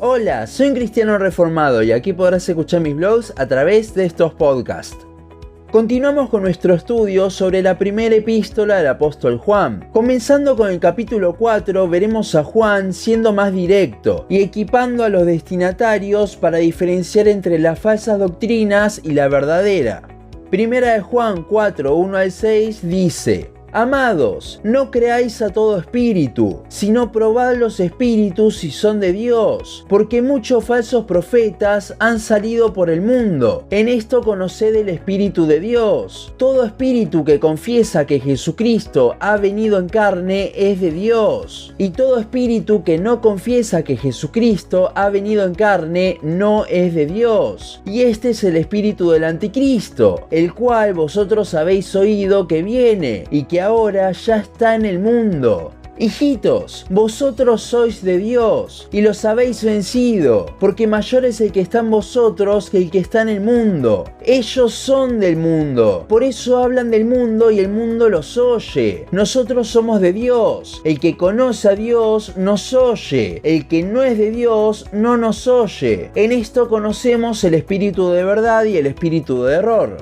Hola, soy un cristiano reformado y aquí podrás escuchar mis blogs a través de estos podcasts. Continuamos con nuestro estudio sobre la primera epístola del apóstol Juan. Comenzando con el capítulo 4, veremos a Juan siendo más directo y equipando a los destinatarios para diferenciar entre las falsas doctrinas y la verdadera. Primera de Juan 4, 1 al 6 dice: Amados, no creáis a todo espíritu, sino probad los espíritus si son de Dios, porque muchos falsos profetas han salido por el mundo. En esto conoced el Espíritu de Dios. Todo espíritu que confiesa que Jesucristo ha venido en carne es de Dios, y todo espíritu que no confiesa que Jesucristo ha venido en carne no es de Dios. Y este es el espíritu del anticristo, el cual vosotros habéis oído que viene, y que ahora ya está en el mundo. Hijitos, vosotros sois de Dios y los habéis vencido, porque mayor es el que está en vosotros que el que está en el mundo. Ellos son del mundo, por eso hablan del mundo y el mundo los oye. Nosotros somos de Dios. El que conoce a Dios nos oye. El que no es de Dios no nos oye. En esto conocemos el espíritu de verdad y el espíritu de error.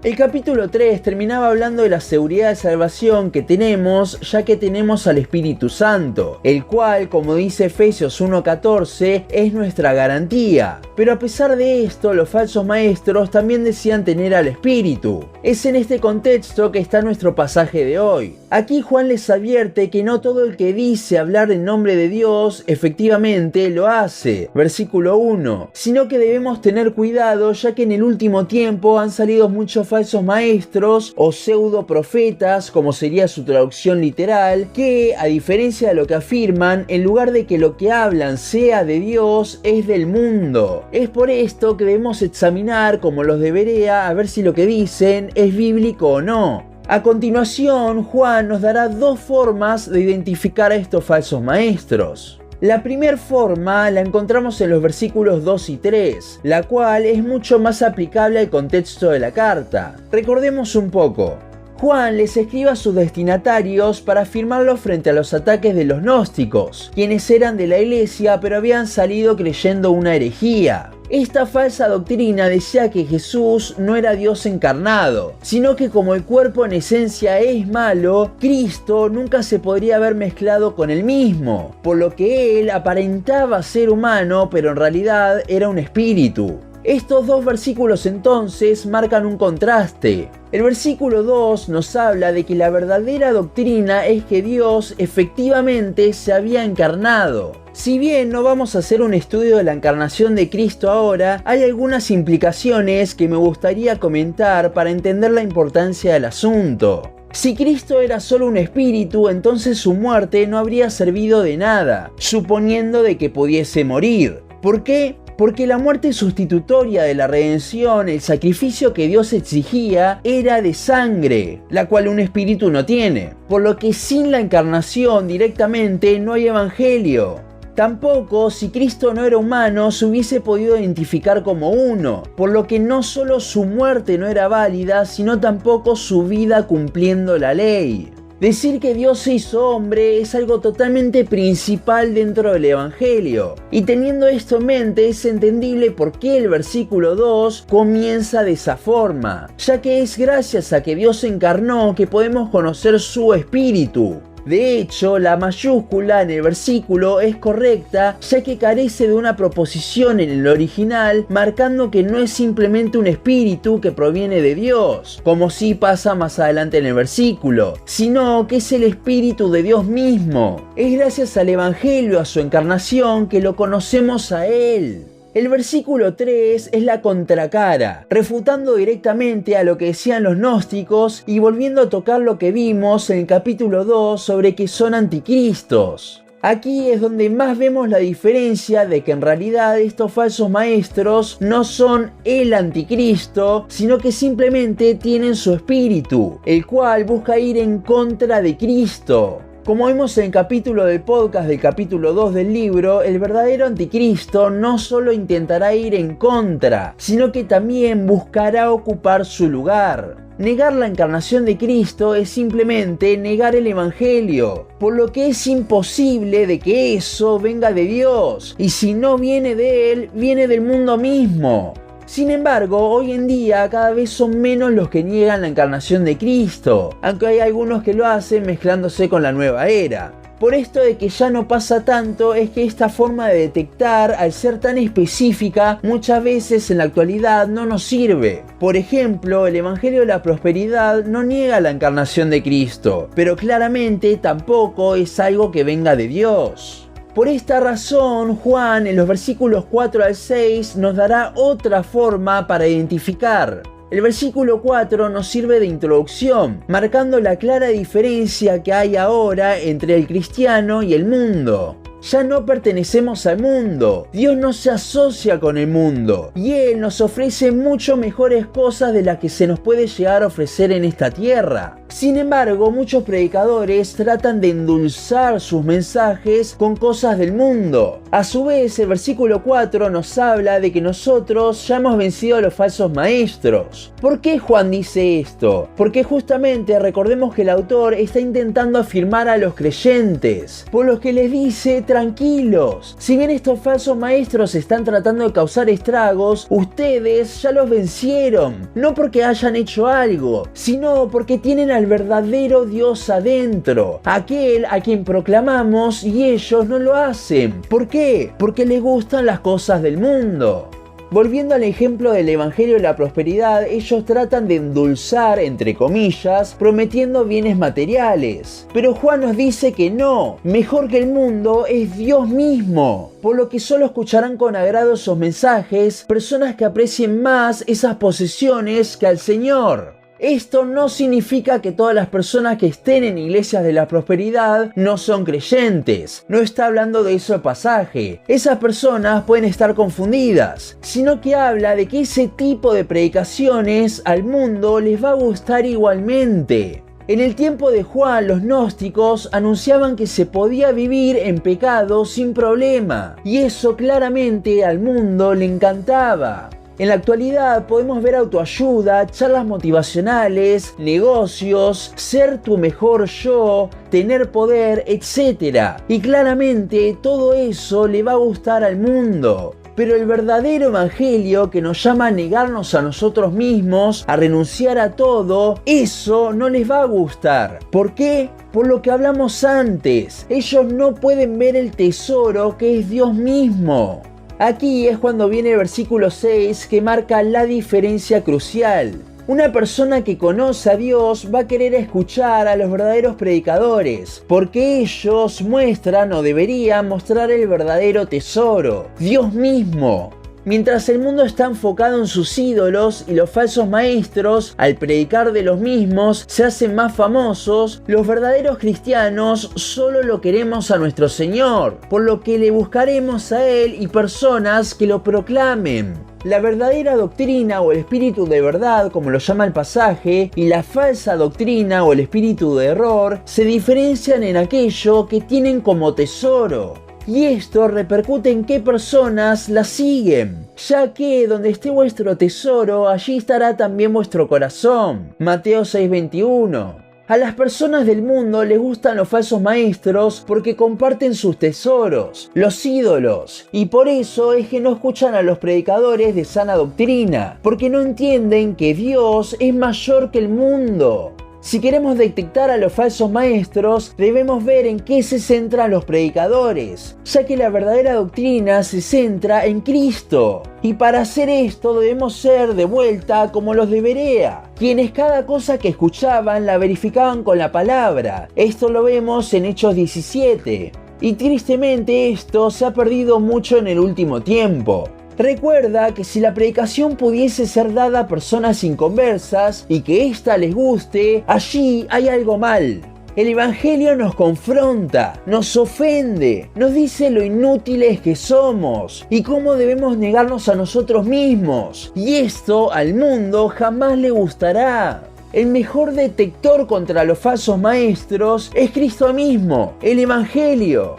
El capítulo 3 terminaba hablando de la seguridad de salvación que tenemos, ya que tenemos al Espíritu Santo, el cual, como dice Efesios 1:14, es nuestra garantía. Pero a pesar de esto, los falsos maestros también decían tener al Espíritu. Es en este contexto que está nuestro pasaje de hoy. Aquí Juan les advierte que no todo el que dice hablar en nombre de Dios efectivamente lo hace, versículo 1, sino que debemos tener cuidado, ya que en el último tiempo han salido muchos falsos maestros o pseudo profetas, como sería su traducción literal, que, a diferencia de lo que afirman, en lugar de que lo que hablan sea de Dios, es del mundo. Es por esto que debemos examinar, como los de Berea, a ver si lo que dicen es bíblico o no. A continuación, Juan nos dará dos formas de identificar a estos falsos maestros. La primera forma la encontramos en los versículos 2 y 3, la cual es mucho más aplicable al contexto de la carta. Recordemos un poco. Juan les escribe a sus destinatarios para afirmarlo frente a los ataques de los gnósticos, quienes eran de la iglesia pero habían salido creyendo una herejía. Esta falsa doctrina decía que Jesús no era Dios encarnado, sino que como el cuerpo en esencia es malo, Cristo nunca se podría haber mezclado con él mismo, por lo que él aparentaba ser humano, pero en realidad era un espíritu. Estos dos versículos entonces marcan un contraste. El versículo 2 nos habla de que la verdadera doctrina es que Dios efectivamente se había encarnado. Si bien no vamos a hacer un estudio de la encarnación de Cristo ahora, hay algunas implicaciones que me gustaría comentar para entender la importancia del asunto. Si Cristo era solo un espíritu, entonces su muerte no habría servido de nada, suponiendo de que pudiese morir. ¿Por qué? Porque la muerte sustitutoria de la redención, el sacrificio que Dios exigía, era de sangre, la cual un espíritu no tiene. Por lo que sin la encarnación directamente no hay evangelio. Tampoco, si Cristo no era humano, se hubiese podido identificar como uno, por lo que no solo su muerte no era válida, sino tampoco su vida cumpliendo la ley. Decir que Dios se hizo hombre es algo totalmente principal dentro del Evangelio. Y teniendo esto en mente, es entendible por qué el versículo 2 comienza de esa forma, ya que es gracias a que Dios se encarnó que podemos conocer su espíritu. De hecho, la mayúscula en el versículo es correcta, ya que carece de una proposición en el original, marcando que no es simplemente un espíritu que proviene de Dios, como sí pasa más adelante en el versículo, sino que es el espíritu de Dios mismo. Es gracias al Evangelio, a su encarnación, que lo conocemos a Él. El versículo 3 es la contracara, refutando directamente a lo que decían los gnósticos y volviendo a tocar lo que vimos en el capítulo 2 sobre que son anticristos. Aquí es donde más vemos la diferencia de que en realidad estos falsos maestros no son el anticristo, sino que simplemente tienen su espíritu, el cual busca ir en contra de Cristo. Como vimos en el capítulo del podcast del capítulo 2 del libro, el verdadero anticristo no solo intentará ir en contra, sino que también buscará ocupar su lugar. Negar la encarnación de Cristo es simplemente negar el Evangelio, por lo que es imposible de que eso venga de Dios, y si no viene de Él, viene del mundo mismo. Sin embargo, hoy en día cada vez son menos los que niegan la encarnación de Cristo, aunque hay algunos que lo hacen mezclándose con la nueva era. Por esto de que ya no pasa tanto es que esta forma de detectar, al ser tan específica, muchas veces en la actualidad no nos sirve. Por ejemplo, el Evangelio de la Prosperidad no niega la encarnación de Cristo, pero claramente tampoco es algo que venga de Dios. Por esta razón, Juan en los versículos 4 al 6 nos dará otra forma para identificar. El versículo 4 nos sirve de introducción, marcando la clara diferencia que hay ahora entre el cristiano y el mundo. Ya no pertenecemos al mundo, Dios no se asocia con el mundo y Él nos ofrece mucho mejores cosas de las que se nos puede llegar a ofrecer en esta tierra. Sin embargo, muchos predicadores tratan de endulzar sus mensajes con cosas del mundo. A su vez, el versículo 4 nos habla de que nosotros ya hemos vencido a los falsos maestros. ¿Por qué Juan dice esto? Porque justamente recordemos que el autor está intentando afirmar a los creyentes, por los que les dice: tranquilos, si bien estos falsos maestros están tratando de causar estragos, ustedes ya los vencieron, no porque hayan hecho algo, sino porque tienen al verdadero Dios adentro, aquel a quien proclamamos y ellos no lo hacen. ¿Por qué? Porque les gustan las cosas del mundo. Volviendo al ejemplo del Evangelio de la Prosperidad, ellos tratan de endulzar, entre comillas, prometiendo bienes materiales. Pero Juan nos dice que no, mejor que el mundo es Dios mismo, por lo que solo escucharán con agrado esos mensajes personas que aprecien más esas posesiones que al Señor. Esto no significa que todas las personas que estén en iglesias de la prosperidad no son creyentes. No está hablando de eso el pasaje. Esas personas pueden estar confundidas, sino que habla de que ese tipo de predicaciones al mundo les va a gustar igualmente. En el tiempo de Juan, los gnósticos anunciaban que se podía vivir en pecado sin problema, y eso claramente al mundo le encantaba. En la actualidad podemos ver autoayuda, charlas motivacionales, negocios, ser tu mejor yo, tener poder, etc. Y claramente todo eso le va a gustar al mundo. Pero el verdadero evangelio que nos llama a negarnos a nosotros mismos, a renunciar a todo, eso no les va a gustar. ¿Por qué? Por lo que hablamos antes. Ellos no pueden ver el tesoro que es Dios mismo. Aquí es cuando viene el versículo 6 que marca la diferencia crucial. Una persona que conoce a Dios va a querer escuchar a los verdaderos predicadores, porque ellos muestran o deberían mostrar el verdadero tesoro, Dios mismo. Mientras el mundo está enfocado en sus ídolos y los falsos maestros, al predicar de los mismos, se hacen más famosos, los verdaderos cristianos solo lo queremos a nuestro Señor, por lo que le buscaremos a Él y personas que lo proclamen. La verdadera doctrina o el espíritu de verdad, como lo llama el pasaje, y la falsa doctrina o el espíritu de error se diferencian en aquello que tienen como tesoro. Y esto repercute en qué personas la siguen, ya que donde esté vuestro tesoro, allí estará también vuestro corazón. Mateo 6:21. A las personas del mundo les gustan los falsos maestros porque comparten sus tesoros, los ídolos, y por eso es que no escuchan a los predicadores de sana doctrina, porque no entienden que Dios es mayor que el mundo. Si queremos detectar a los falsos maestros, debemos ver en qué se centran los predicadores, ya que la verdadera doctrina se centra en Cristo. Y para hacer esto debemos ser de vuelta como los de Berea, quienes cada cosa que escuchaban la verificaban con la palabra. Esto lo vemos en Hechos 17. Y tristemente esto se ha perdido mucho en el último tiempo. Recuerda que si la predicación pudiese ser dada a personas inconversas y que ésta les guste, allí hay algo mal. El Evangelio nos confronta, nos ofende, nos dice lo inútiles que somos y cómo debemos negarnos a nosotros mismos. Y esto al mundo jamás le gustará. El mejor detector contra los falsos maestros es Cristo mismo, el Evangelio.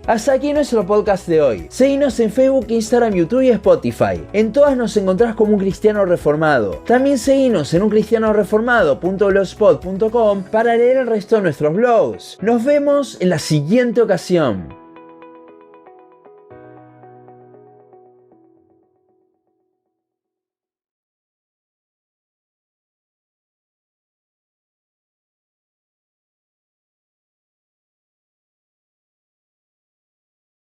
Hasta aquí nuestro podcast de hoy. Seguinos en Facebook, Instagram, YouTube y Spotify. En todas nos encontrás como Un Cristiano Reformado. También seguinos en uncristianoreformado.blogspot.com para leer el resto de nuestros blogs. Nos vemos en la siguiente ocasión.